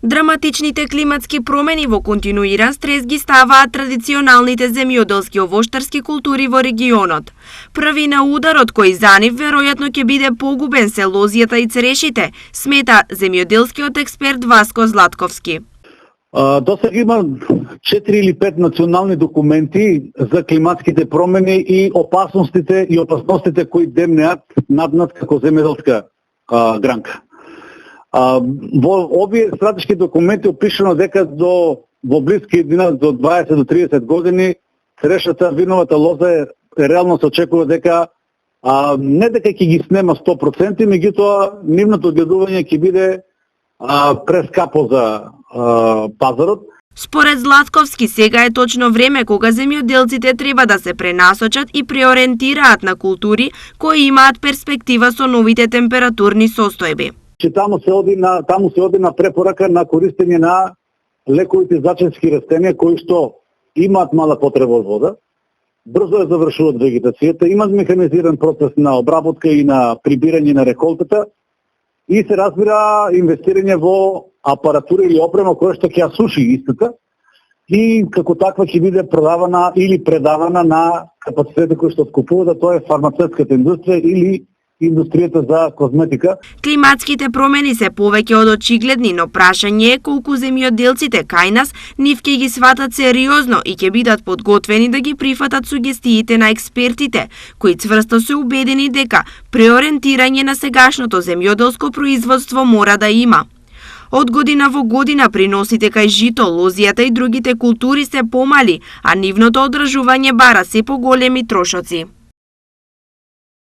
Драматичните климатски промени во континуиран стрес ги ставаат традиционалните земјоделски овоштарски култури во регионот. Први на ударот кој за нив веројатно ќе биде погубен се лозијата и црешите, смета земјоделскиот експерт Васко Златковски. До сега има 4 или 5 национални документи за климатските промени и опасностите кои демнеат над нас како земјоделска гранка. Во овие стратешки документи опишано дека во блиски иднина до 20 до 30 години црешата, виновата лоза е реално се очекува дека не дека ќе ги снема 100%, меѓутоа нивното одгледување ќе биде прескапо за пазарот. Според Златковски, сега е точно време кога земјоделците треба да се пренасочат и преориентираат на култури кои имаат перспектива со новите температурни состојби. Таму се оди на препорака на користење на лековите зачински растенија кои што имаат мала потреба од вода, брзо ја завршуваат вегетацијата, имаат механизиран процес на обработка и на прибирање на реколтата и се разбира инвестирање во апаратура или опрема која што ќе ја суши истата и како таква ќе биде продавана или предавана на капацитетите кои што откупуваат, да тоа е фармацевтската индустрија или индустријата за козметика. Климатските промени се повеќе од очигледни, но прашање е колку земјоделците кај нас нив ќе ги сватат сериозно и ќе бидат подготвени да ги прифатат сугестиите на експертите, кои цврсто се убедени дека преориентирање на сегашното земјоделско производство мора да има. Од година во година приносите кај жито, лозијата и другите култури се помали, а нивното одржување бара се поголеми трошоци.